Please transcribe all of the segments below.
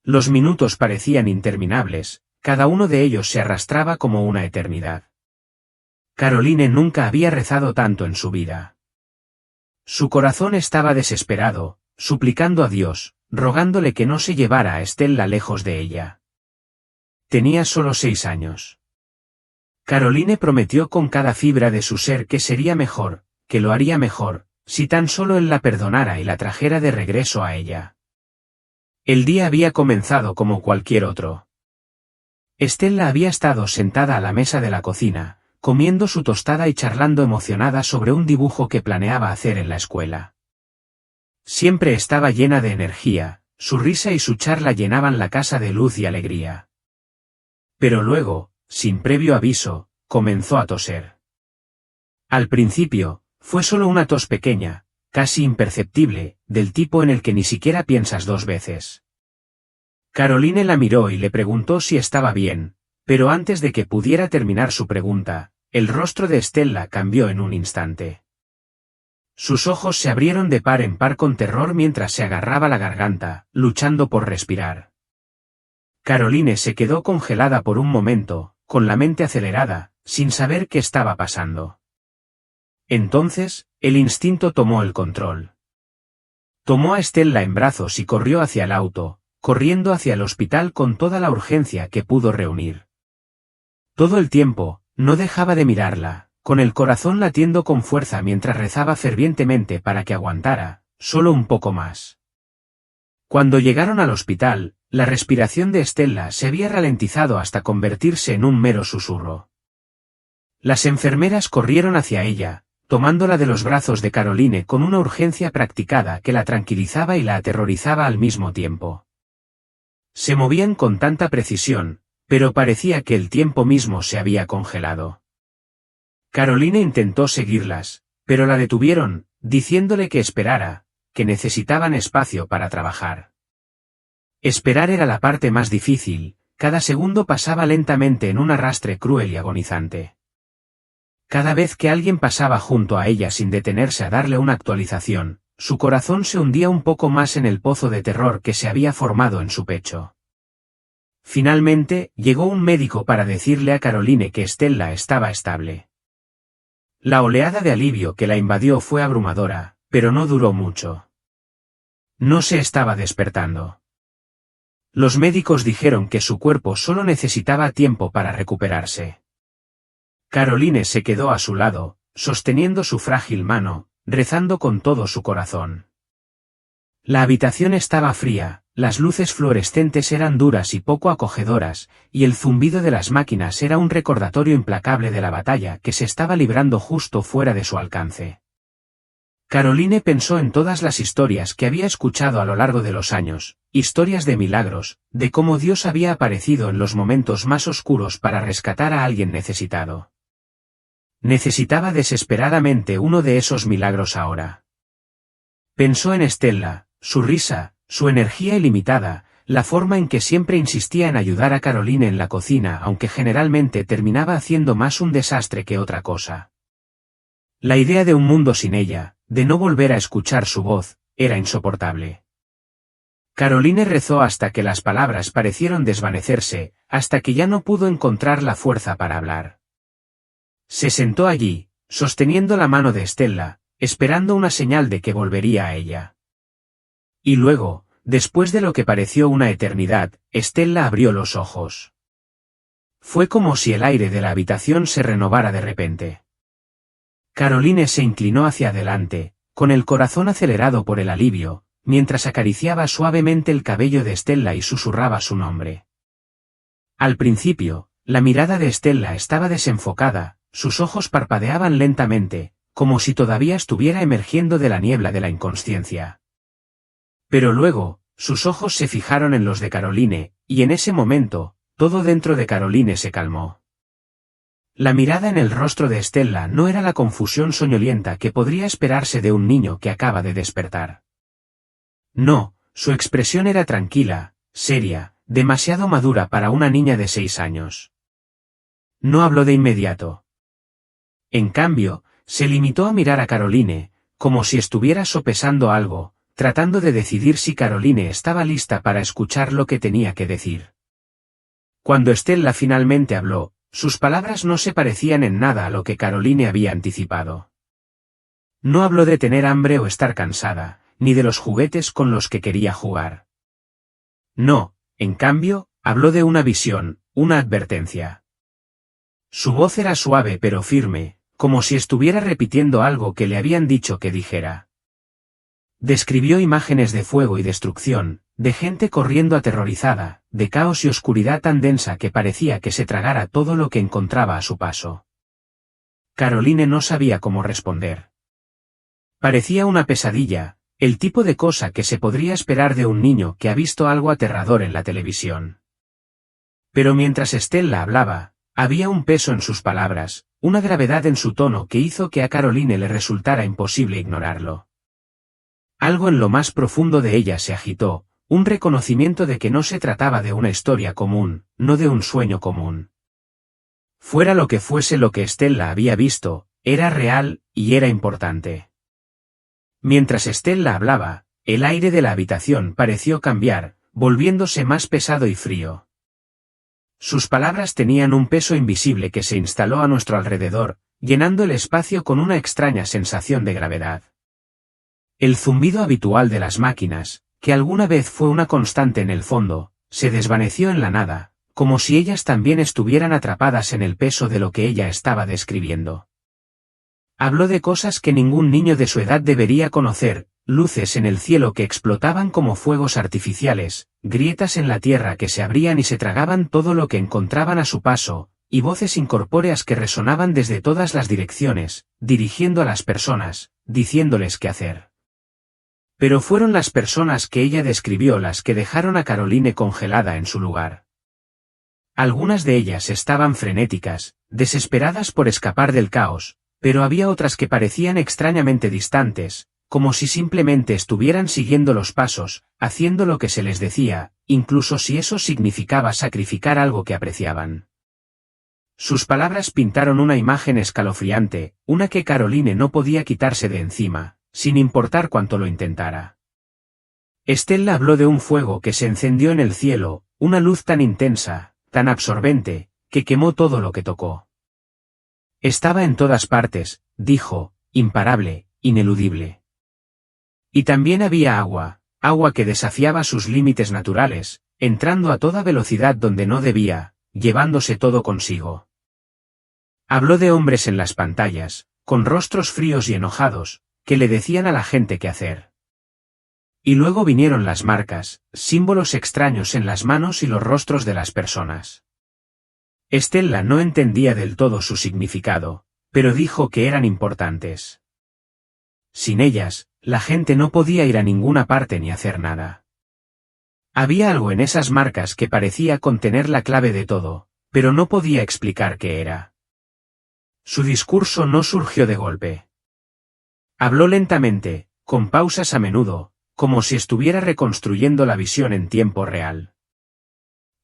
Los minutos parecían interminables, cada uno de ellos se arrastraba como una eternidad. Caroline nunca había rezado tanto en su vida. Su corazón estaba desesperado, suplicando a Dios, rogándole que no se llevara a Stella lejos de ella. Tenía solo 6 años. Caroline prometió con cada fibra de su ser que sería mejor, que lo haría mejor, si tan solo él la perdonara y la trajera de regreso a ella. El día había comenzado como cualquier otro. Stella había estado sentada a la mesa de la cocina, comiendo su tostada y charlando emocionada sobre un dibujo que planeaba hacer en la escuela. Siempre estaba llena de energía, su risa y su charla llenaban la casa de luz y alegría. Pero luego, sin previo aviso, comenzó a toser. Al principio, fue solo una tos pequeña, casi imperceptible, del tipo en el que ni siquiera piensas 2 veces. Caroline la miró y le preguntó si estaba bien, pero antes de que pudiera terminar su pregunta, el rostro de Stella cambió en un instante. Sus ojos se abrieron de par en par con terror mientras se agarraba la garganta, luchando por respirar. Caroline se quedó congelada por un momento, con la mente acelerada, sin saber qué estaba pasando. Entonces, el instinto tomó el control. Tomó a Stella en brazos y corrió hacia el auto, corriendo hacia el hospital con toda la urgencia que pudo reunir. Todo el tiempo, no dejaba de mirarla, con el corazón latiendo con fuerza mientras rezaba fervientemente para que aguantara, solo un poco más. Cuando llegaron al hospital, la respiración de Stella se había ralentizado hasta convertirse en un mero susurro. Las enfermeras corrieron hacia ella, tomándola de los brazos de Caroline con una urgencia practicada que la tranquilizaba y la aterrorizaba al mismo tiempo. Se movían con tanta precisión, pero parecía que el tiempo mismo se había congelado. Caroline intentó seguirlas, pero la detuvieron, diciéndole que esperara, que necesitaban espacio para trabajar. Esperar era la parte más difícil, cada segundo pasaba lentamente en un arrastre cruel y agonizante. Cada vez que alguien pasaba junto a ella sin detenerse a darle una actualización, su corazón se hundía un poco más en el pozo de terror que se había formado en su pecho. Finalmente, llegó un médico para decirle a Caroline que Stella estaba estable. La oleada de alivio que la invadió fue abrumadora, pero no duró mucho. No se estaba despertando. Los médicos dijeron que su cuerpo solo necesitaba tiempo para recuperarse. Caroline se quedó a su lado, sosteniendo su frágil mano, rezando con todo su corazón. La habitación estaba fría, las luces fluorescentes eran duras y poco acogedoras, y el zumbido de las máquinas era un recordatorio implacable de la batalla que se estaba librando justo fuera de su alcance. Caroline pensó en todas las historias que había escuchado a lo largo de los años, historias de milagros, de cómo Dios había aparecido en los momentos más oscuros para rescatar a alguien necesitado. Necesitaba desesperadamente uno de esos milagros ahora. Pensó en Stella, su risa, su energía ilimitada, la forma en que siempre insistía en ayudar a Caroline en la cocina aunque generalmente terminaba haciendo más un desastre que otra cosa. La idea de un mundo sin ella, de no volver a escuchar su voz, era insoportable. Caroline rezó hasta que las palabras parecieron desvanecerse, hasta que ya no pudo encontrar la fuerza para hablar. Se sentó allí, sosteniendo la mano de Stella, esperando una señal de que volvería a ella. Y luego, después de lo que pareció una eternidad, Stella abrió los ojos. Fue como si el aire de la habitación se renovara de repente. Caroline se inclinó hacia adelante, con el corazón acelerado por el alivio, mientras acariciaba suavemente el cabello de Stella y susurraba su nombre. Al principio, la mirada de Stella estaba desenfocada, sus ojos parpadeaban lentamente, como si todavía estuviera emergiendo de la niebla de la inconsciencia. Pero luego, sus ojos se fijaron en los de Caroline, y en ese momento, todo dentro de Caroline se calmó. La mirada en el rostro de Stella no era la confusión soñolienta que podría esperarse de un niño que acaba de despertar. No, su expresión era tranquila, seria, demasiado madura para una niña de 6 años. No habló de inmediato. En cambio, se limitó a mirar a Caroline, como si estuviera sopesando algo, tratando de decidir si Caroline estaba lista para escuchar lo que tenía que decir. Cuando Stella finalmente habló, sus palabras no se parecían en nada a lo que Caroline había anticipado. No habló de tener hambre o estar cansada, ni de los juguetes con los que quería jugar. No, en cambio, habló de una visión, una advertencia. Su voz era suave pero firme, como si estuviera repitiendo algo que le habían dicho que dijera. Describió imágenes de fuego y destrucción, de gente corriendo aterrorizada, de caos y oscuridad tan densa que parecía que se tragara todo lo que encontraba a su paso. Caroline no sabía cómo responder. Parecía una pesadilla, el tipo de cosa que se podría esperar de un niño que ha visto algo aterrador en la televisión. Pero mientras Stella hablaba, había un peso en sus palabras, una gravedad en su tono que hizo que a Caroline le resultara imposible ignorarlo. Algo en lo más profundo de ella se agitó, un reconocimiento de que no se trataba de una historia común, no de un sueño común. Fuera lo que fuese lo que Stella había visto, era real, y era importante. Mientras Stella hablaba, el aire de la habitación pareció cambiar, volviéndose más pesado y frío. Sus palabras tenían un peso invisible que se instaló a nuestro alrededor, llenando el espacio con una extraña sensación de gravedad. El zumbido habitual de las máquinas, que alguna vez fue una constante en el fondo, se desvaneció en la nada, como si ellas también estuvieran atrapadas en el peso de lo que ella estaba describiendo. Habló de cosas que ningún niño de su edad debería conocer, luces en el cielo que explotaban como fuegos artificiales, grietas en la tierra que se abrían y se tragaban todo lo que encontraban a su paso, y voces incorpóreas que resonaban desde todas las direcciones, dirigiendo a las personas, diciéndoles qué hacer. Pero fueron las personas que ella describió las que dejaron a Caroline congelada en su lugar. Algunas de ellas estaban frenéticas, desesperadas por escapar del caos, pero había otras que parecían extrañamente distantes, como si simplemente estuvieran siguiendo los pasos, haciendo lo que se les decía, incluso si eso significaba sacrificar algo que apreciaban. Sus palabras pintaron una imagen escalofriante, una que Caroline no podía quitarse de encima, sin importar cuánto lo intentara. Stella habló de un fuego que se encendió en el cielo, una luz tan intensa, tan absorbente, que quemó todo lo que tocó. Estaba en todas partes, dijo, imparable, ineludible. Y también había agua, agua que desafiaba sus límites naturales, entrando a toda velocidad donde no debía, llevándose todo consigo. Habló de hombres en las pantallas, con rostros fríos y enojados, que le decían a la gente qué hacer. Y luego vinieron las marcas, símbolos extraños en las manos y los rostros de las personas. Stella no entendía del todo su significado, pero dijo que eran importantes. Sin ellas, la gente no podía ir a ninguna parte ni hacer nada. Había algo en esas marcas que parecía contener la clave de todo, pero no podía explicar qué era. Su discurso no surgió de golpe. Habló lentamente, con pausas a menudo, como si estuviera reconstruyendo la visión en tiempo real.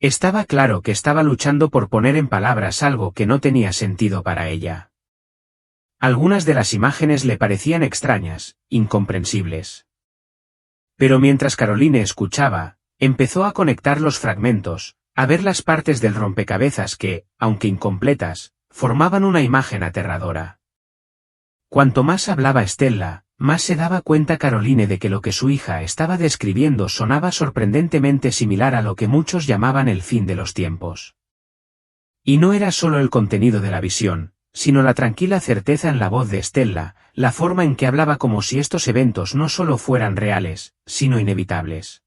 Estaba claro que estaba luchando por poner en palabras algo que no tenía sentido para ella. Algunas de las imágenes le parecían extrañas, incomprensibles. Pero mientras Caroline escuchaba, empezó a conectar los fragmentos, a ver las partes del rompecabezas que, aunque incompletas, formaban una imagen aterradora. Cuanto más hablaba Stella, más se daba cuenta Caroline de que lo que su hija estaba describiendo sonaba sorprendentemente similar a lo que muchos llamaban el fin de los tiempos. Y no era solo el contenido de la visión, sino la tranquila certeza en la voz de Stella, la forma en que hablaba como si estos eventos no solo fueran reales, sino inevitables.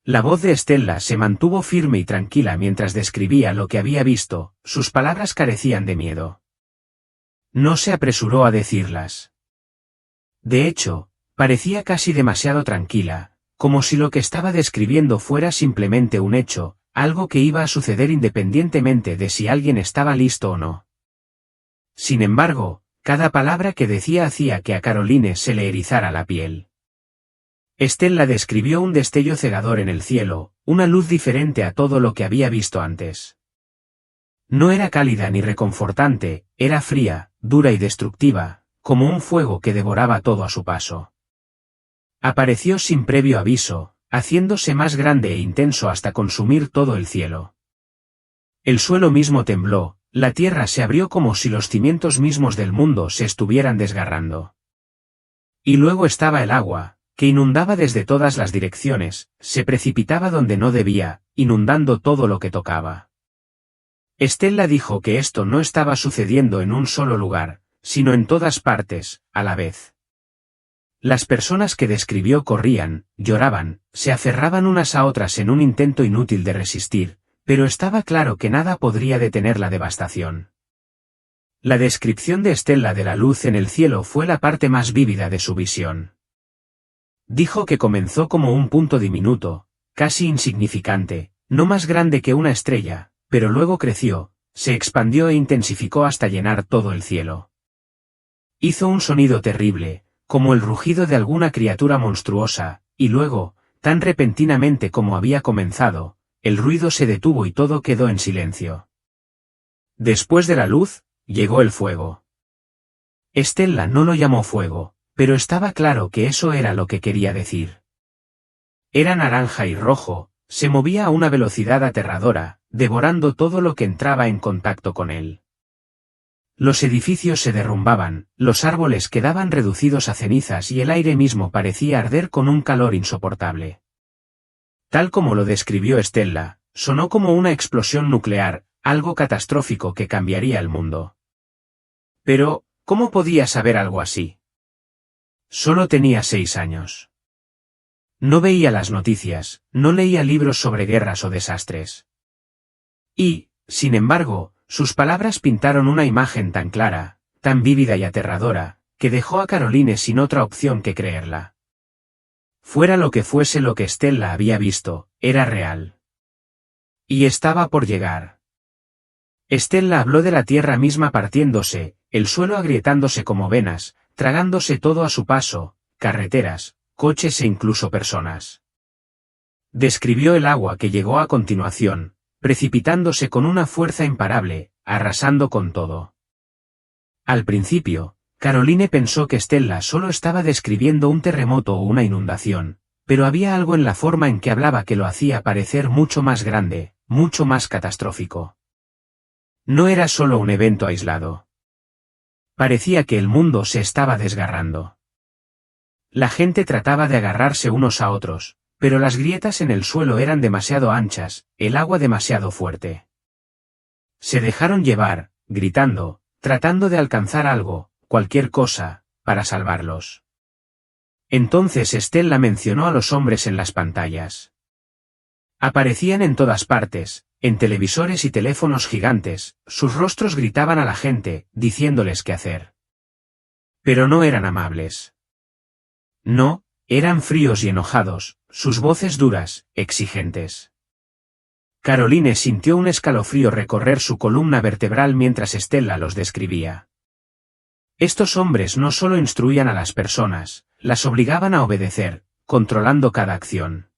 La voz de Stella se mantuvo firme y tranquila mientras describía lo que había visto, sus palabras carecían de miedo. No se apresuró a decirlas. De hecho, parecía casi demasiado tranquila, como si lo que estaba describiendo fuera simplemente un hecho, algo que iba a suceder independientemente de si alguien estaba listo o no. Sin embargo, cada palabra que decía hacía que a Caroline se le erizara la piel. Stella describió un destello cegador en el cielo, una luz diferente a todo lo que había visto antes. No era cálida ni reconfortante, era fría, dura y destructiva, como un fuego que devoraba todo a su paso. Apareció sin previo aviso, haciéndose más grande e intenso hasta consumir todo el cielo. El suelo mismo tembló, la tierra se abrió como si los cimientos mismos del mundo se estuvieran desgarrando. Y luego estaba el agua, que inundaba desde todas las direcciones, se precipitaba donde no debía, inundando todo lo que tocaba. Stella dijo que esto no estaba sucediendo en un solo lugar, sino en todas partes, a la vez. Las personas que describió corrían, lloraban, se aferraban unas a otras en un intento inútil de resistir, pero estaba claro que nada podría detener la devastación. La descripción de Stella de la luz en el cielo fue la parte más vívida de su visión. Dijo que comenzó como un punto diminuto, casi insignificante, no más grande que una estrella, pero luego creció, se expandió e intensificó hasta llenar todo el cielo. Hizo un sonido terrible, como el rugido de alguna criatura monstruosa, y luego, tan repentinamente como había comenzado, el ruido se detuvo y todo quedó en silencio. Después de la luz, llegó el fuego. Stella no lo llamó fuego, pero estaba claro que eso era lo que quería decir. Era naranja y rojo, se movía a una velocidad aterradora, devorando todo lo que entraba en contacto con él. Los edificios se derrumbaban, los árboles quedaban reducidos a cenizas y el aire mismo parecía arder con un calor insoportable. Tal como lo describió Stella, sonó como una explosión nuclear, algo catastrófico que cambiaría el mundo. Pero, ¿cómo podía saber algo así? Solo tenía 6 años. No veía las noticias, no leía libros sobre guerras o desastres. Y, sin embargo, sus palabras pintaron una imagen tan clara, tan vívida y aterradora, que dejó a Caroline sin otra opción que creerla. Fuera lo que fuese lo que Stella había visto, era real. Y estaba por llegar. Stella habló de la tierra misma partiéndose, el suelo agrietándose como venas, tragándose todo a su paso, carreteras, coches e incluso personas. Describió el agua que llegó a continuación, precipitándose con una fuerza imparable, arrasando con todo. Al principio, Caroline pensó que Stella solo estaba describiendo un terremoto o una inundación, pero había algo en la forma en que hablaba que lo hacía parecer mucho más grande, mucho más catastrófico. No era solo un evento aislado. Parecía que el mundo se estaba desgarrando. La gente trataba de agarrarse unos a otros, pero las grietas en el suelo eran demasiado anchas, el agua demasiado fuerte. Se dejaron llevar, gritando, tratando de alcanzar algo, cualquier cosa, para salvarlos. Entonces Stella mencionó a los hombres en las pantallas. Aparecían en todas partes, en televisores y teléfonos gigantes, sus rostros gritaban a la gente, diciéndoles qué hacer. Pero no eran amables. No, eran fríos y enojados, sus voces duras, exigentes. Caroline sintió un escalofrío recorrer su columna vertebral mientras Stella los describía. Estos hombres no solo instruían a las personas, las obligaban a obedecer, controlando cada acción.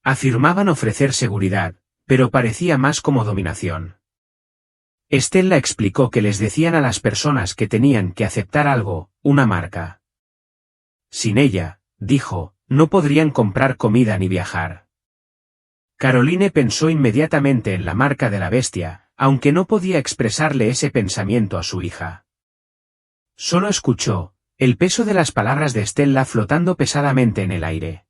Afirmaban ofrecer seguridad, pero parecía más como dominación. Stella explicó que les decían a las personas que tenían que aceptar algo, una marca. Sin ella, dijo, no podrían comprar comida ni viajar. Caroline pensó inmediatamente en la marca de la bestia, aunque no podía expresarle ese pensamiento a su hija. Solo escuchó, el peso de las palabras de Stella flotando pesadamente en el aire.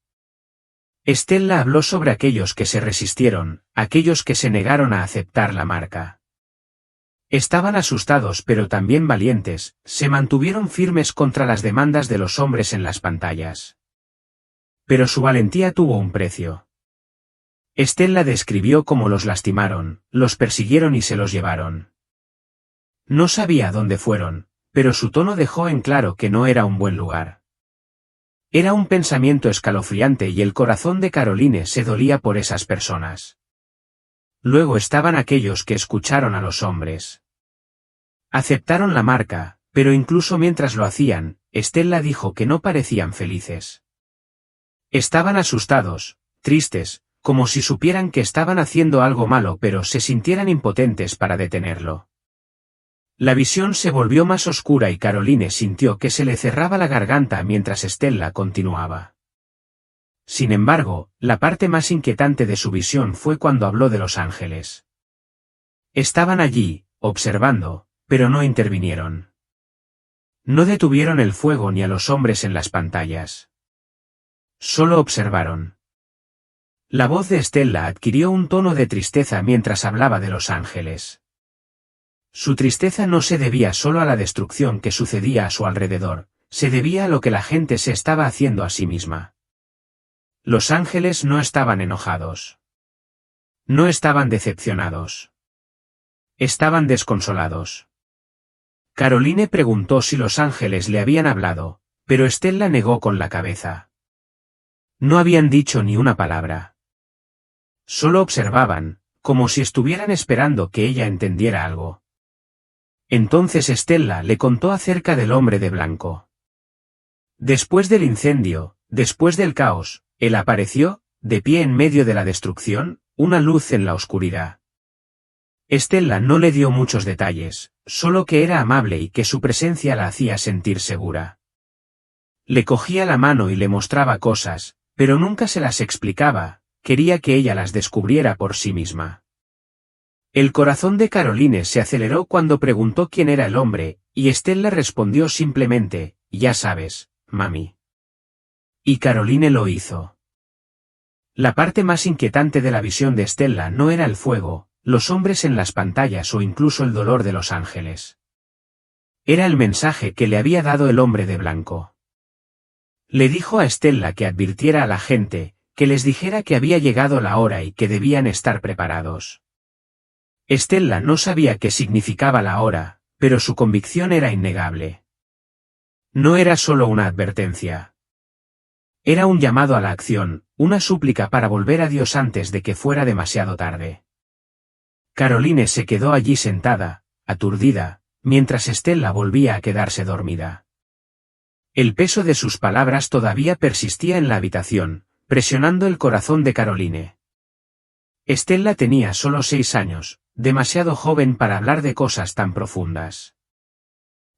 Stella habló sobre aquellos que se resistieron, aquellos que se negaron a aceptar la marca. Estaban asustados pero también valientes, se mantuvieron firmes contra las demandas de los hombres en las pantallas. Pero su valentía tuvo un precio. Stella describió cómo los lastimaron, los persiguieron y se los llevaron. No sabía dónde fueron, pero su tono dejó en claro que no era un buen lugar. Era un pensamiento escalofriante y el corazón de Caroline se dolía por esas personas. Luego estaban aquellos que escucharon a los hombres. Aceptaron la marca, pero incluso mientras lo hacían, Stella dijo que no parecían felices. Estaban asustados, tristes, como si supieran que estaban haciendo algo malo pero se sintieran impotentes para detenerlo. La visión se volvió más oscura y Caroline sintió que se le cerraba la garganta mientras Stella continuaba. Sin embargo, la parte más inquietante de su visión fue cuando habló de los ángeles. Estaban allí, observando, pero no intervinieron. No detuvieron el fuego ni a los hombres en las pantallas. Solo observaron. La voz de Stella adquirió un tono de tristeza mientras hablaba de los ángeles. Su tristeza no se debía solo a la destrucción que sucedía a su alrededor, se debía a lo que la gente se estaba haciendo a sí misma. Los ángeles no estaban enojados. No estaban decepcionados. Estaban desconsolados. Caroline preguntó si los ángeles le habían hablado, pero Stella negó con la cabeza. No habían dicho ni una palabra. Solo observaban, como si estuvieran esperando que ella entendiera algo. Entonces Stella le contó acerca del hombre de blanco. Después del incendio, después del caos, él apareció, de pie en medio de la destrucción, una luz en la oscuridad. Stella no le dio muchos detalles, solo que era amable y que su presencia la hacía sentir segura. Le cogía la mano y le mostraba cosas, pero nunca se las explicaba, quería que ella las descubriera por sí misma. El corazón de Caroline se aceleró cuando preguntó quién era el hombre, y Stella respondió simplemente, ya sabes, mami. Y Caroline lo hizo. La parte más inquietante de la visión de Stella no era el fuego, los hombres en las pantallas o incluso el dolor de los ángeles. Era el mensaje que le había dado el hombre de blanco. Le dijo a Stella que advirtiera a la gente, que les dijera que había llegado la hora y que debían estar preparados. Stella no sabía qué significaba la hora, pero su convicción era innegable. No era solo una advertencia. Era un llamado a la acción, una súplica para volver a Dios antes de que fuera demasiado tarde. Caroline se quedó allí sentada, aturdida, mientras Stella volvía a quedarse dormida. El peso de sus palabras todavía persistía en la habitación, presionando el corazón de Caroline. Stella tenía solo 6 años, demasiado joven para hablar de cosas tan profundas.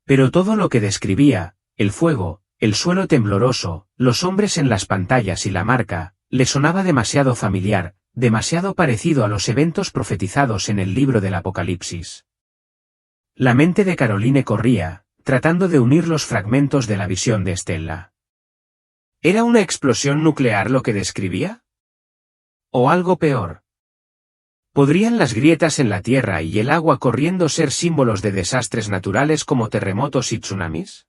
Pero todo lo que describía, el fuego, el suelo tembloroso, los hombres en las pantallas y la marca, le sonaba demasiado familiar, demasiado parecido a los eventos profetizados en el libro del Apocalipsis. La mente de Caroline corría, tratando de unir los fragmentos de la visión de Stella. ¿Era una explosión nuclear lo que describía? ¿O algo peor? ¿Podrían las grietas en la tierra y el agua corriendo ser símbolos de desastres naturales como terremotos y tsunamis?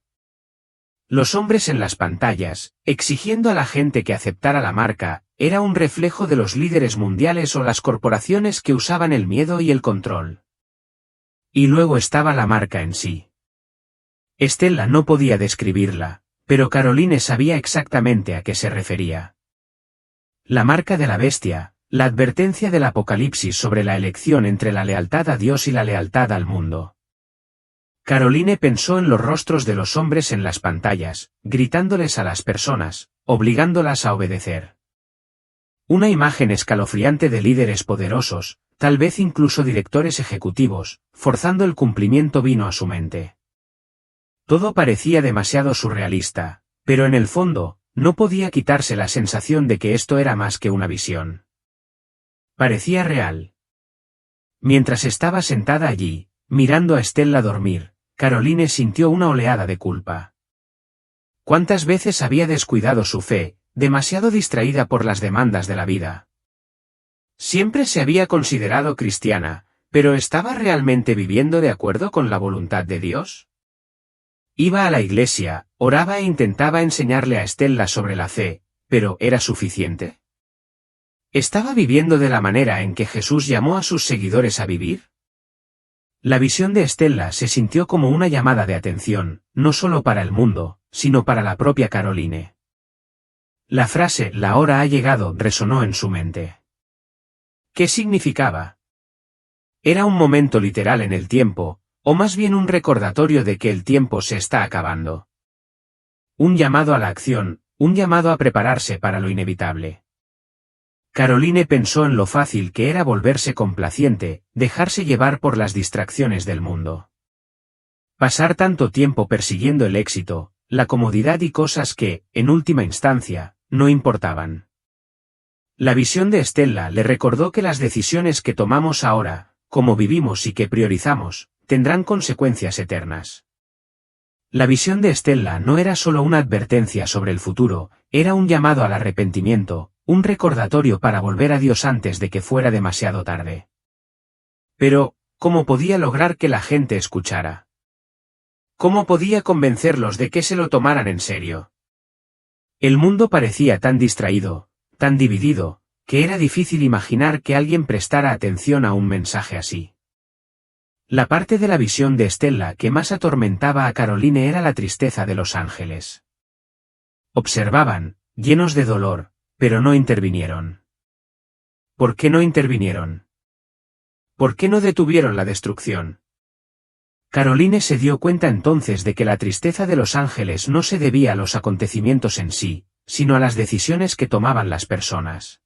Los hombres en las pantallas, exigiendo a la gente que aceptara la marca, era un reflejo de los líderes mundiales o las corporaciones que usaban el miedo y el control. Y luego estaba la marca en sí. Stella no podía describirla, pero Caroline sabía exactamente a qué se refería. La marca de la bestia, la advertencia del Apocalipsis sobre la elección entre la lealtad a Dios y la lealtad al mundo. Caroline pensó en los rostros de los hombres en las pantallas, gritándoles a las personas, obligándolas a obedecer. Una imagen escalofriante de líderes poderosos, tal vez incluso directores ejecutivos, forzando el cumplimiento vino a su mente. Todo parecía demasiado surrealista, pero en el fondo, no podía quitarse la sensación de que esto era más que una visión. Parecía real. Mientras estaba sentada allí, mirando a Stella dormir, Caroline sintió una oleada de culpa. ¿Cuántas veces había descuidado su fe, demasiado distraída por las demandas de la vida? Siempre se había considerado cristiana, pero ¿estaba realmente viviendo de acuerdo con la voluntad de Dios? Iba a la iglesia, oraba e intentaba enseñarle a Stella sobre la fe, pero ¿era suficiente? ¿Estaba viviendo de la manera en que Jesús llamó a sus seguidores a vivir? La visión de Stella se sintió como una llamada de atención, no solo para el mundo, sino para la propia Caroline. La frase «la hora ha llegado» resonó en su mente. ¿Qué significaba? ¿Era un momento literal en el tiempo, o más bien un recordatorio de que el tiempo se está acabando? Un llamado a la acción, un llamado a prepararse para lo inevitable. Caroline pensó en lo fácil que era volverse complaciente, dejarse llevar por las distracciones del mundo. Pasar tanto tiempo persiguiendo el éxito, la comodidad y cosas que, en última instancia, no importaban. La visión de Stella le recordó que las decisiones que tomamos ahora, cómo vivimos y que priorizamos, tendrán consecuencias eternas. La visión de Stella no era solo una advertencia sobre el futuro, era un llamado al arrepentimiento, un recordatorio para volver a Dios antes de que fuera demasiado tarde. Pero, ¿cómo podía lograr que la gente escuchara? ¿Cómo podía convencerlos de que se lo tomaran en serio? El mundo parecía tan distraído, tan dividido, que era difícil imaginar que alguien prestara atención a un mensaje así. La parte de la visión de Stella que más atormentaba a Caroline era la tristeza de los ángeles. Observaban, llenos de dolor, pero no intervinieron. ¿Por qué no intervinieron? ¿Por qué no detuvieron la destrucción? Caroline se dio cuenta entonces de que la tristeza de los ángeles no se debía a los acontecimientos en sí, sino a las decisiones que tomaban las personas.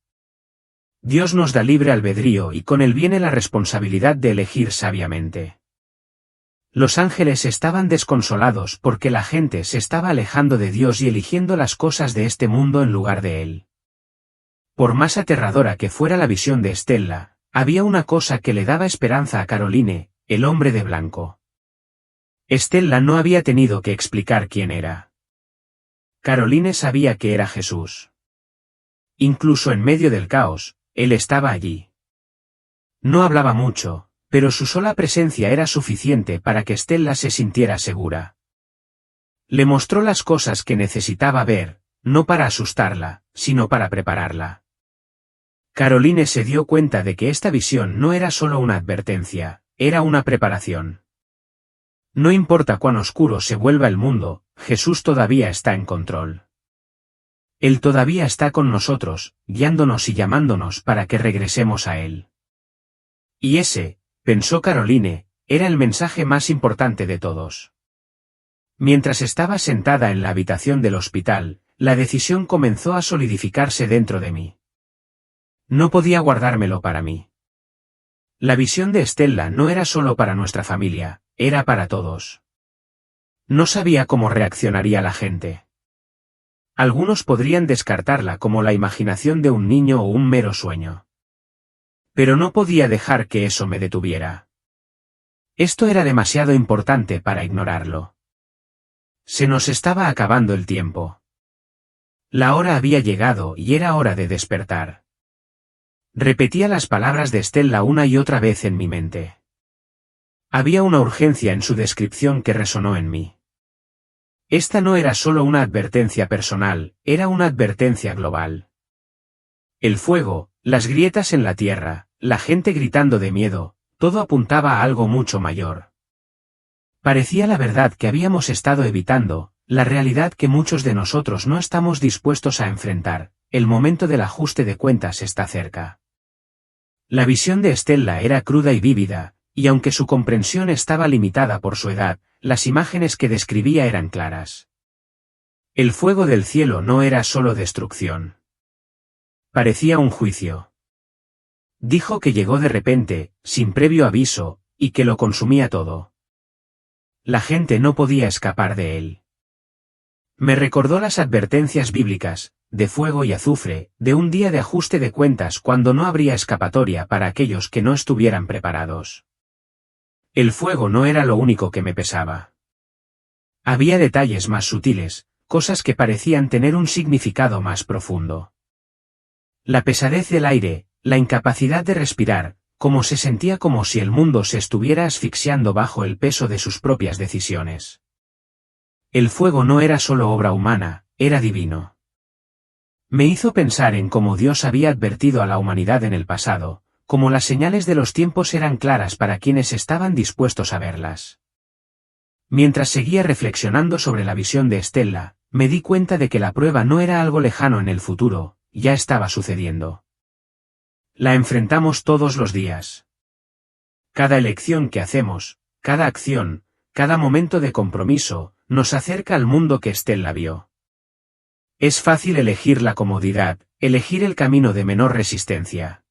Dios nos da libre albedrío y con él viene la responsabilidad de elegir sabiamente. Los ángeles estaban desconsolados porque la gente se estaba alejando de Dios y eligiendo las cosas de este mundo en lugar de él. Por más aterradora que fuera la visión de Stella, había una cosa que le daba esperanza a Caroline, el hombre de blanco. Stella no había tenido que explicar quién era. Caroline sabía que era Jesús. Incluso en medio del caos, él estaba allí. No hablaba mucho, pero su sola presencia era suficiente para que Stella se sintiera segura. Le mostró las cosas que necesitaba ver, no para asustarla, sino para prepararla. Caroline se dio cuenta de que esta visión no era solo una advertencia, era una preparación. No importa cuán oscuro se vuelva el mundo, Jesús todavía está en control. Él todavía está con nosotros, guiándonos y llamándonos para que regresemos a Él. Y ese, pensó Caroline, era el mensaje más importante de todos. Mientras estaba sentada en la habitación del hospital, la decisión comenzó a solidificarse dentro de mí. No podía guardármelo para mí. La visión de Stella no era solo para nuestra familia, era para todos. No sabía cómo reaccionaría la gente. Algunos podrían descartarla como la imaginación de un niño o un mero sueño. Pero no podía dejar que eso me detuviera. Esto era demasiado importante para ignorarlo. Se nos estaba acabando el tiempo. La hora había llegado y era hora de despertar. Repetía las palabras de Stella una y otra vez en mi mente. Había una urgencia en su descripción que resonó en mí. Esta no era solo una advertencia personal, era una advertencia global. El fuego, las grietas en la tierra, la gente gritando de miedo, todo apuntaba a algo mucho mayor. Parecía la verdad que habíamos estado evitando, la realidad que muchos de nosotros no estamos dispuestos a enfrentar, el momento del ajuste de cuentas está cerca. La visión de Stella era cruda y vívida, y aunque su comprensión estaba limitada por su edad, las imágenes que describía eran claras. El fuego del cielo no era solo destrucción. Parecía un juicio. Dijo que llegó de repente, sin previo aviso, y que lo consumía todo. La gente no podía escapar de él. Me recordó las advertencias bíblicas, de fuego y azufre, de un día de ajuste de cuentas cuando no habría escapatoria para aquellos que no estuvieran preparados. El fuego no era lo único que me pesaba. Había detalles más sutiles, cosas que parecían tener un significado más profundo. La pesadez del aire, la incapacidad de respirar, como se sentía como si el mundo se estuviera asfixiando bajo el peso de sus propias decisiones. El fuego no era solo obra humana, era divino. Me hizo pensar en cómo Dios había advertido a la humanidad en el pasado, como las señales de los tiempos eran claras para quienes estaban dispuestos a verlas. Mientras seguía reflexionando sobre la visión de Stella, me di cuenta de que la prueba no era algo lejano en el futuro, ya estaba sucediendo. La enfrentamos todos los días. Cada elección que hacemos, cada acción, cada momento de compromiso, nos acerca al mundo que Stella vio. Es fácil elegir la comodidad, elegir el camino de menor resistencia.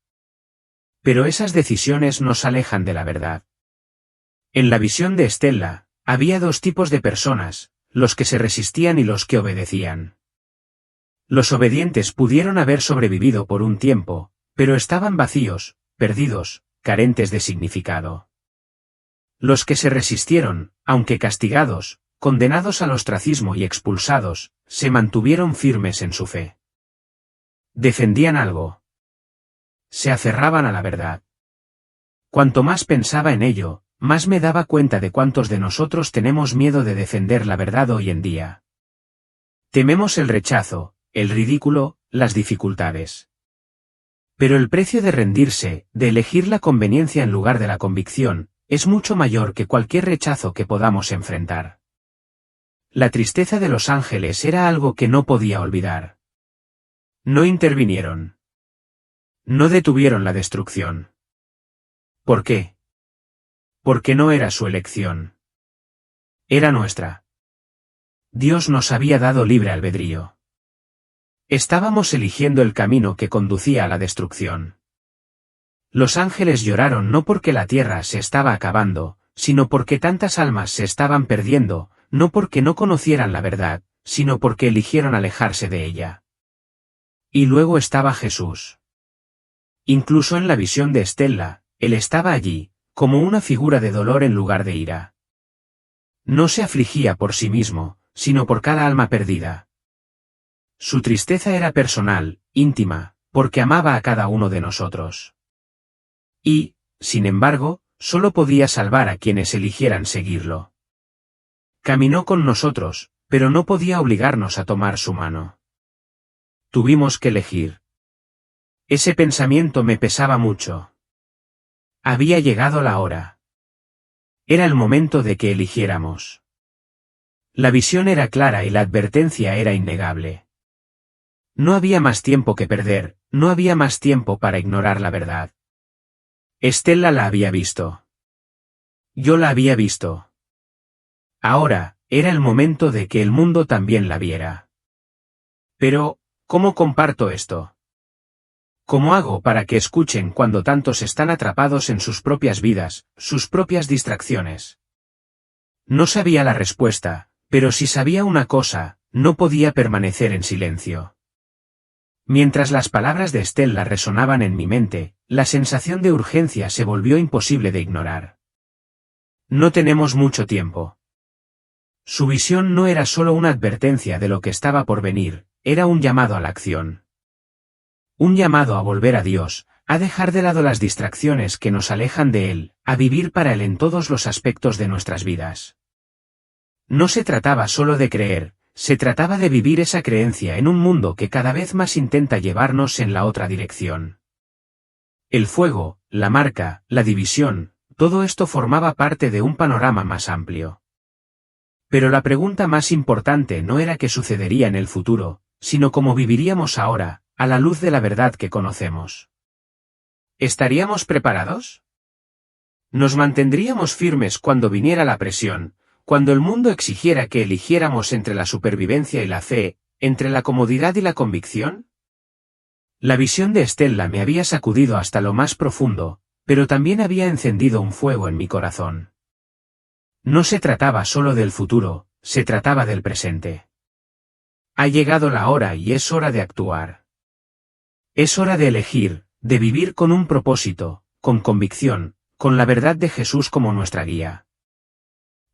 Pero esas decisiones nos alejan de la verdad. En la visión de Stella, Había dos tipos de personas, los que se resistían y los que obedecían. Los obedientes pudieron haber sobrevivido por un tiempo, pero estaban vacíos, perdidos, carentes de significado. Los que se resistieron, aunque castigados, condenados al ostracismo y expulsados, se mantuvieron firmes en su fe. Defendían algo. Se aferraban a la verdad. Cuanto más pensaba en ello, más me daba cuenta de cuántos de nosotros tenemos miedo de defender la verdad hoy en día. Tememos el rechazo, el ridículo, las dificultades. Pero el precio de rendirse, de elegir la conveniencia en lugar de la convicción, es mucho mayor que cualquier rechazo que podamos enfrentar. La tristeza de los ángeles era algo que no podía olvidar. No intervinieron. No detuvieron la destrucción. ¿Por qué? Porque no era su elección. Era nuestra. Dios nos había dado libre albedrío. Estábamos eligiendo el camino que conducía a la destrucción. Los ángeles lloraron no porque la tierra se estaba acabando, sino porque tantas almas se estaban perdiendo, no porque no conocieran la verdad, sino porque eligieron alejarse de ella. Y luego estaba Jesús. Incluso en la visión de Estela, él estaba allí, como una figura de dolor en lugar de ira. No se afligía por sí mismo, sino por cada alma perdida. Su tristeza era personal, íntima, porque amaba a cada uno de nosotros. Y, sin embargo, solo podía salvar a quienes eligieran seguirlo. Caminó con nosotros, pero no podía obligarnos a tomar su mano. Tuvimos que elegir. Ese pensamiento me pesaba mucho. Había llegado la hora. Era el momento de que eligiéramos. La visión era clara y la advertencia era innegable. No había más tiempo que perder, no había más tiempo para ignorar la verdad. Estela la había visto. Yo la había visto. Ahora, era el momento de que el mundo también la viera. Pero, ¿cómo comparto esto? ¿Cómo hago para que escuchen cuando tantos están atrapados en sus propias vidas, sus propias distracciones? No sabía la respuesta, pero si sabía una cosa, no podía permanecer en silencio. Mientras las palabras de Estela resonaban en mi mente, la sensación de urgencia se volvió imposible de ignorar. No tenemos mucho tiempo. Su visión no era solo una advertencia de lo que estaba por venir, era un llamado a la acción. Un llamado a volver a Dios, a dejar de lado las distracciones que nos alejan de Él, a vivir para Él en todos los aspectos de nuestras vidas. No se trataba solo de creer, se trataba de vivir esa creencia en un mundo que cada vez más intenta llevarnos en la otra dirección. El fuego, la marca, la división, todo esto formaba parte de un panorama más amplio. Pero la pregunta más importante no era qué sucedería en el futuro, sino cómo viviríamos ahora, a la luz de la verdad que conocemos. ¿Estaríamos preparados? ¿Nos mantendríamos firmes cuando viniera la presión, cuando el mundo exigiera que eligiéramos entre la supervivencia y la fe, entre la comodidad y la convicción? La visión de Estela me había sacudido hasta lo más profundo, pero también había encendido un fuego en mi corazón. No se trataba solo del futuro, se trataba del presente. Ha llegado la hora y es hora de actuar. Es hora de elegir, de vivir con un propósito, con convicción, con la verdad de Jesús como nuestra guía.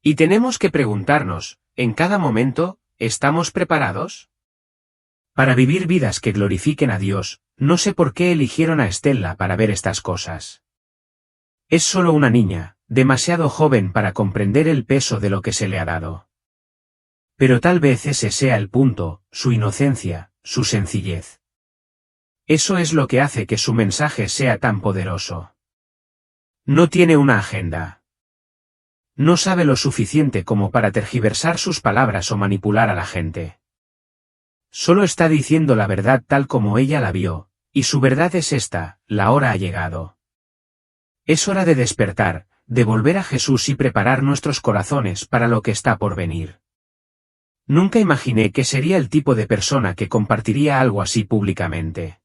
Y tenemos que preguntarnos, en cada momento, ¿estamos preparados? Para vivir vidas que glorifiquen a Dios, no sé por qué eligieron a Estela para ver estas cosas. Es solo una niña, demasiado joven para comprender el peso de lo que se le ha dado. Pero tal vez ese sea el punto, su inocencia, su sencillez. Eso es lo que hace que su mensaje sea tan poderoso. No tiene una agenda. No sabe lo suficiente como para tergiversar sus palabras o manipular a la gente. Solo está diciendo la verdad tal como ella la vio, y su verdad es esta: la hora ha llegado. Es hora de despertar, de volver a Jesús y preparar nuestros corazones para lo que está por venir. Nunca imaginé que sería el tipo de persona que compartiría algo así públicamente.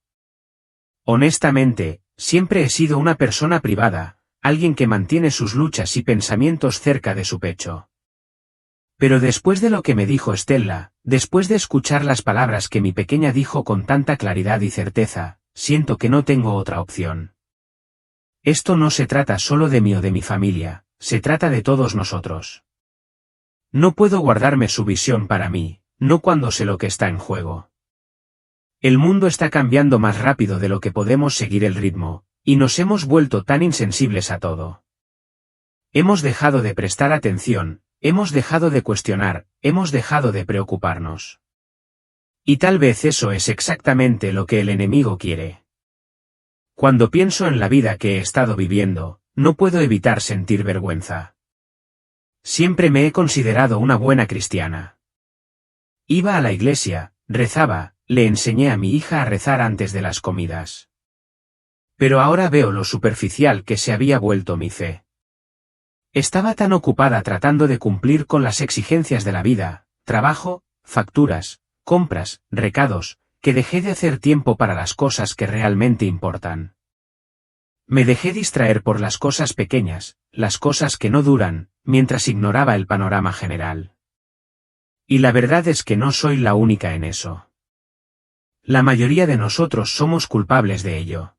Honestamente, siempre he sido una persona privada, alguien que mantiene sus luchas y pensamientos cerca de su pecho. Pero después de lo que me dijo Stella, después de escuchar las palabras que mi pequeña dijo con tanta claridad y certeza, siento que no tengo otra opción. Esto no se trata solo de mí o de mi familia, se trata de todos nosotros. No puedo guardarme su visión para mí, no cuando sé lo que está en juego. El mundo está cambiando más rápido de lo que podemos seguir el ritmo, y nos hemos vuelto tan insensibles a todo. Hemos dejado de prestar atención, hemos dejado de cuestionar, hemos dejado de preocuparnos. Y tal vez eso es exactamente lo que el enemigo quiere. Cuando pienso en la vida que he estado viviendo, no puedo evitar sentir vergüenza. Siempre me he considerado una buena cristiana. Iba a la iglesia, rezaba, le enseñé a mi hija a rezar antes de las comidas. Pero ahora veo lo superficial que se había vuelto mi fe. Estaba tan ocupada tratando de cumplir con las exigencias de la vida, trabajo, facturas, compras, recados, que dejé de hacer tiempo para las cosas que realmente importan. Me dejé distraer por las cosas pequeñas, las cosas que no duran, mientras ignoraba el panorama general. Y la verdad es que no soy la única en eso. La mayoría de nosotros somos culpables de ello.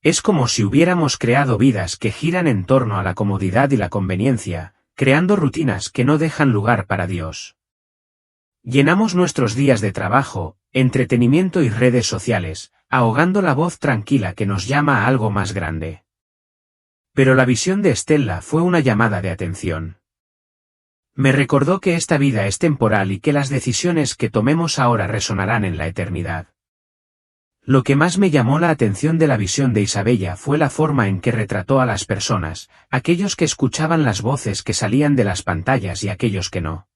Es como si hubiéramos creado vidas que giran en torno a la comodidad y la conveniencia, creando rutinas que no dejan lugar para Dios. Llenamos nuestros días de trabajo, entretenimiento y redes sociales, ahogando la voz tranquila que nos llama a algo más grande. Pero la visión de Stella fue una llamada de atención. Me recordó que esta vida es temporal y que las decisiones que tomemos ahora resonarán en la eternidad. Lo que más me llamó la atención de la visión de Isabella fue la forma en que retrató a las personas, aquellos que escuchaban las voces que salían de las pantallas y aquellos que no.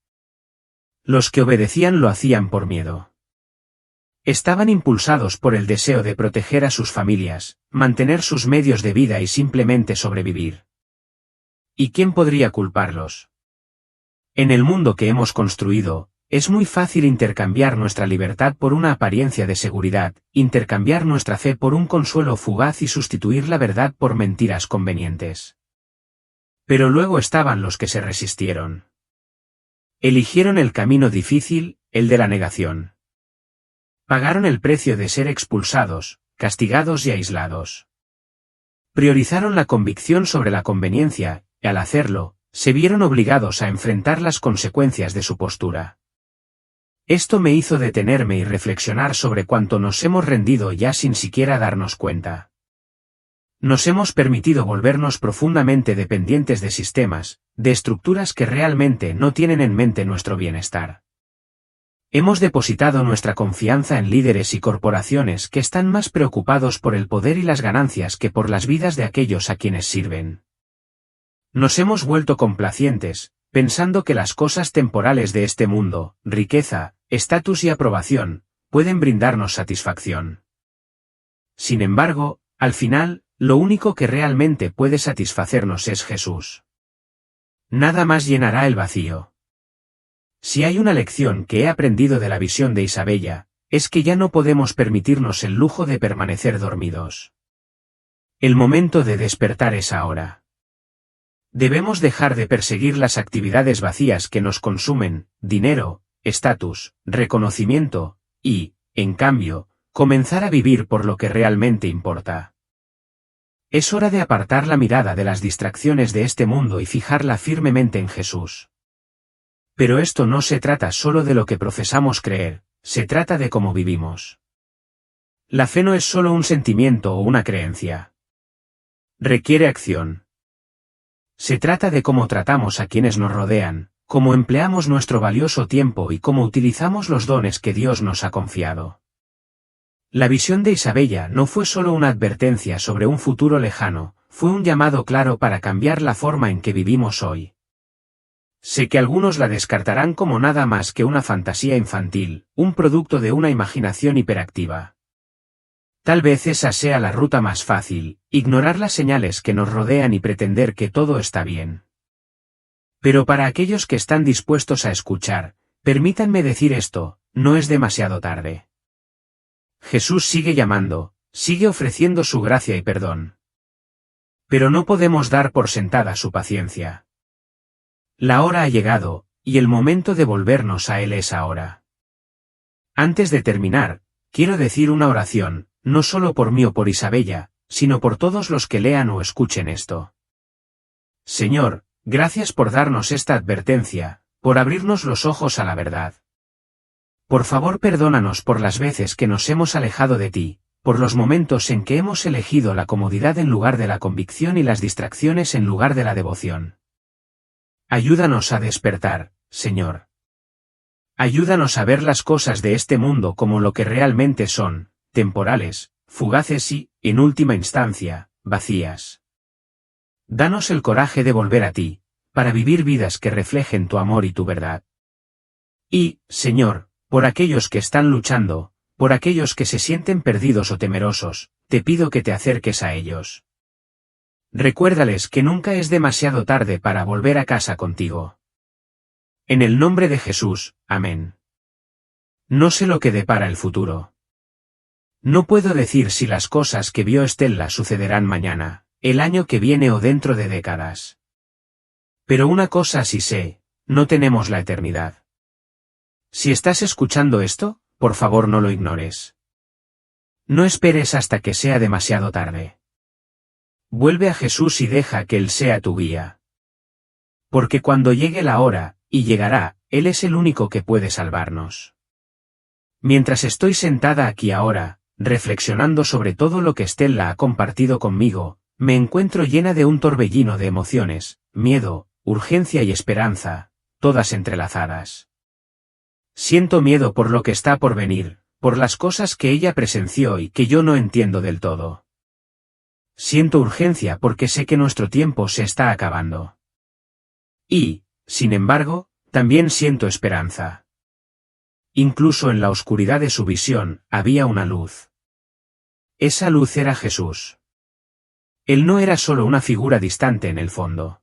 Los que obedecían lo hacían por miedo. Estaban impulsados por el deseo de proteger a sus familias, mantener sus medios de vida y simplemente sobrevivir. ¿Y quién podría culparlos? En el mundo que hemos construido, es muy fácil intercambiar nuestra libertad por una apariencia de seguridad, intercambiar nuestra fe por un consuelo fugaz y sustituir la verdad por mentiras convenientes. Pero luego estaban los que se resistieron. Eligieron el camino difícil, el de la negación. Pagaron el precio de ser expulsados, castigados y aislados. Priorizaron la convicción sobre la conveniencia, y al hacerlo, se vieron obligados a enfrentar las consecuencias de su postura. Esto me hizo detenerme y reflexionar sobre cuánto nos hemos rendido ya sin siquiera darnos cuenta. Nos hemos permitido volvernos profundamente dependientes de sistemas, de estructuras que realmente no tienen en mente nuestro bienestar. Hemos depositado nuestra confianza en líderes y corporaciones que están más preocupados por el poder y las ganancias que por las vidas de aquellos a quienes sirven. Nos hemos vuelto complacientes, pensando que las cosas temporales de este mundo, riqueza, estatus y aprobación, pueden brindarnos satisfacción. Sin embargo, al final, lo único que realmente puede satisfacernos es Jesús. Nada más llenará el vacío. Si hay una lección que he aprendido de la visión de Isabella, es que ya no podemos permitirnos el lujo de permanecer dormidos. El momento de despertar es ahora. Debemos dejar de perseguir las actividades vacías que nos consumen, dinero, estatus, reconocimiento, y, en cambio, comenzar a vivir por lo que realmente importa. Es hora de apartar la mirada de las distracciones de este mundo y fijarla firmemente en Jesús. Pero esto no se trata solo de lo que profesamos creer, se trata de cómo vivimos. La fe no es solo un sentimiento o una creencia. Requiere acción. Se trata de cómo tratamos a quienes nos rodean, cómo empleamos nuestro valioso tiempo y cómo utilizamos los dones que Dios nos ha confiado. La visión de Isabella no fue solo una advertencia sobre un futuro lejano, fue un llamado claro para cambiar la forma en que vivimos hoy. Sé que algunos la descartarán como nada más que una fantasía infantil, un producto de una imaginación hiperactiva. Tal vez esa sea la ruta más fácil, ignorar las señales que nos rodean y pretender que todo está bien. Pero para aquellos que están dispuestos a escuchar, permítanme decir esto, no es demasiado tarde. Jesús sigue llamando, sigue ofreciendo su gracia y perdón. Pero no podemos dar por sentada su paciencia. La hora ha llegado, y el momento de volvernos a Él es ahora. Antes de terminar, quiero decir una oración, no solo por mí o por Isabella, sino por todos los que lean o escuchen esto. Señor, gracias por darnos esta advertencia, por abrirnos los ojos a la verdad. Por favor, perdónanos por las veces que nos hemos alejado de ti, por los momentos en que hemos elegido la comodidad en lugar de la convicción y las distracciones en lugar de la devoción. Ayúdanos a despertar, Señor. Ayúdanos a ver las cosas de este mundo como lo que realmente son, temporales, fugaces y, en última instancia, vacías. Danos el coraje de volver a ti, para vivir vidas que reflejen tu amor y tu verdad. Y, Señor, por aquellos que están luchando, por aquellos que se sienten perdidos o temerosos, te pido que te acerques a ellos. Recuérdales que nunca es demasiado tarde para volver a casa contigo. En el nombre de Jesús, amén. No sé lo que depara el futuro. No puedo decir si las cosas que vio Stella sucederán mañana, el año que viene o dentro de décadas. Pero una cosa sí sé, no tenemos la eternidad. Si estás escuchando esto, por favor no lo ignores. No esperes hasta que sea demasiado tarde. Vuelve a Jesús y deja que Él sea tu guía. Porque cuando llegue la hora, y llegará, Él es el único que puede salvarnos. Mientras estoy sentada aquí ahora, reflexionando sobre todo lo que Stella ha compartido conmigo, me encuentro llena de un torbellino de emociones, miedo, urgencia y esperanza, todas entrelazadas. Siento miedo por lo que está por venir, por las cosas que ella presenció y que yo no entiendo del todo. Siento urgencia porque sé que nuestro tiempo se está acabando. Y, sin embargo, también siento esperanza. Incluso en la oscuridad de su visión, había una luz. Esa luz era Jesús. Él no era solo una figura distante en el fondo.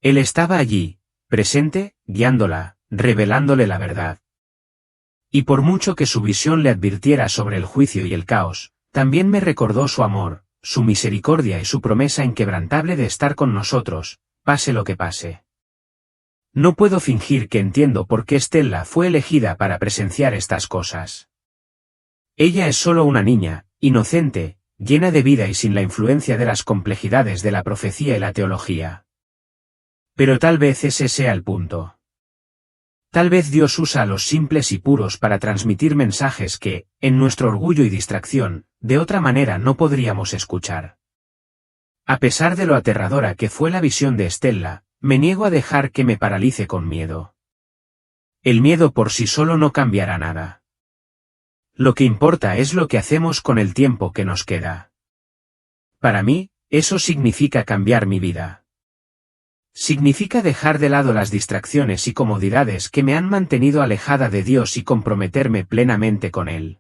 Él estaba allí, presente, guiándola, revelándole la verdad. Y por mucho que su visión le advirtiera sobre el juicio y el caos, también me recordó su amor, su misericordia y su promesa inquebrantable de estar con nosotros, pase lo que pase. No puedo fingir que entiendo por qué Stella fue elegida para presenciar estas cosas. Ella es solo una niña, inocente, llena de vida y sin la influencia de las complejidades de la profecía y la teología. Pero tal vez ese sea el punto. Tal vez Dios usa a los simples y puros para transmitir mensajes que, en nuestro orgullo y distracción, de otra manera no podríamos escuchar. A pesar de lo aterradora que fue la visión de Stella, me niego a dejar que me paralice con miedo. El miedo por sí solo no cambiará nada. Lo que importa es lo que hacemos con el tiempo que nos queda. Para mí, eso significa cambiar mi vida. Significa dejar de lado las distracciones y comodidades que me han mantenido alejada de Dios y comprometerme plenamente con Él.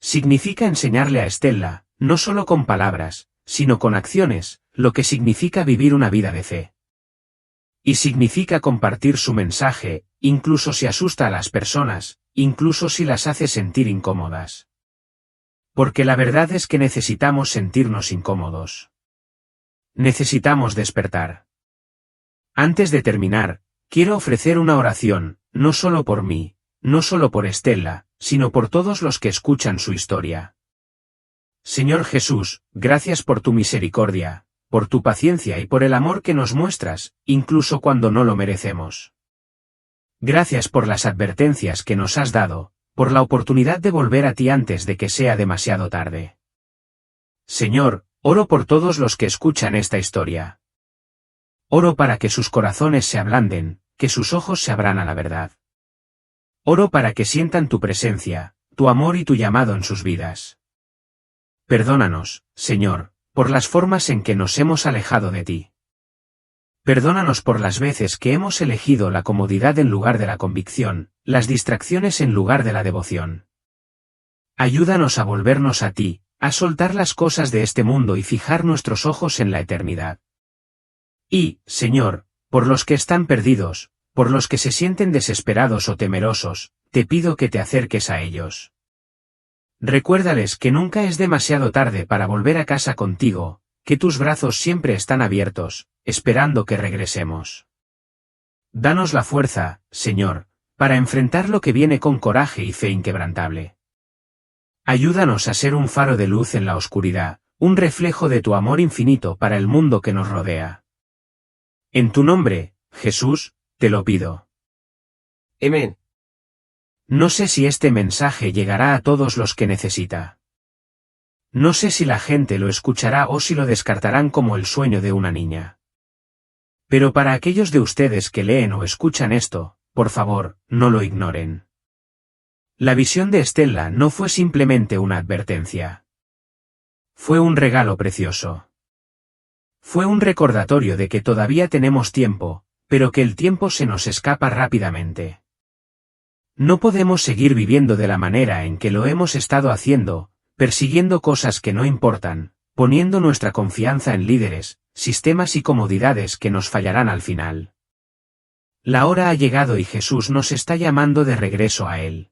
Significa enseñarle a Stella, no solo con palabras, sino con acciones, lo que significa vivir una vida de fe. Y significa compartir su mensaje, incluso si asusta a las personas, incluso si las hace sentir incómodas. Porque la verdad es que necesitamos sentirnos incómodos. Necesitamos despertar. Antes de terminar, quiero ofrecer una oración, no solo por mí, no solo por Stella, sino por todos los que escuchan su historia. Señor Jesús, gracias por tu misericordia, por tu paciencia y por el amor que nos muestras, incluso cuando no lo merecemos. Gracias por las advertencias que nos has dado, por la oportunidad de volver a ti antes de que sea demasiado tarde. Señor, oro por todos los que escuchan esta historia. Oro para que sus corazones se ablanden, que sus ojos se abran a la verdad. Oro para que sientan tu presencia, tu amor y tu llamado en sus vidas. Perdónanos, Señor, por las formas en que nos hemos alejado de ti. Perdónanos por las veces que hemos elegido la comodidad en lugar de la convicción, las distracciones en lugar de la devoción. Ayúdanos a volvernos a ti, a soltar las cosas de este mundo y fijar nuestros ojos en la eternidad. Y, Señor, por los que están perdidos, por los que se sienten desesperados o temerosos, te pido que te acerques a ellos. Recuérdales que nunca es demasiado tarde para volver a casa contigo, que tus brazos siempre están abiertos, esperando que regresemos. Danos la fuerza, Señor, para enfrentar lo que viene con coraje y fe inquebrantable. Ayúdanos a ser un faro de luz en la oscuridad, un reflejo de tu amor infinito para el mundo que nos rodea. En tu nombre, Jesús, te lo pido. Amén. No sé si este mensaje llegará a todos los que necesita. No sé si la gente lo escuchará o si lo descartarán como el sueño de una niña. Pero para aquellos de ustedes que leen o escuchan esto, por favor, no lo ignoren. La visión de Stella no fue simplemente una advertencia. Fue un regalo precioso. Fue un recordatorio de que todavía tenemos tiempo, pero que el tiempo se nos escapa rápidamente. No podemos seguir viviendo de la manera en que lo hemos estado haciendo, persiguiendo cosas que no importan, poniendo nuestra confianza en líderes, sistemas y comodidades que nos fallarán al final. La hora ha llegado y Jesús nos está llamando de regreso a Él.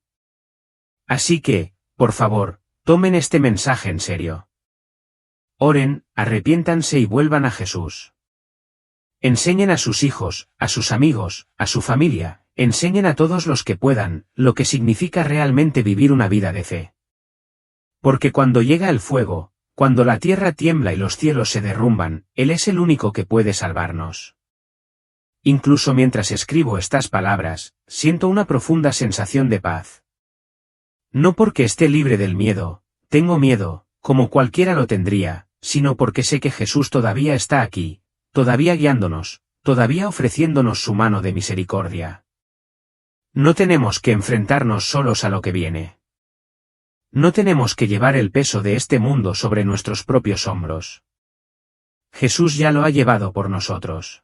Así que, por favor, tomen este mensaje en serio. Oren, arrepiéntanse y vuelvan a Jesús. Enseñen a sus hijos, a sus amigos, a su familia, enseñen a todos los que puedan, lo que significa realmente vivir una vida de fe. Porque cuando llega el fuego, cuando la tierra tiembla y los cielos se derrumban, Él es el único que puede salvarnos. Incluso mientras escribo estas palabras, siento una profunda sensación de paz. No porque esté libre del miedo, tengo miedo, como cualquiera lo tendría, sino porque sé que Jesús todavía está aquí, todavía guiándonos, todavía ofreciéndonos su mano de misericordia. No tenemos que enfrentarnos solos a lo que viene. No tenemos que llevar el peso de este mundo sobre nuestros propios hombros. Jesús ya lo ha llevado por nosotros.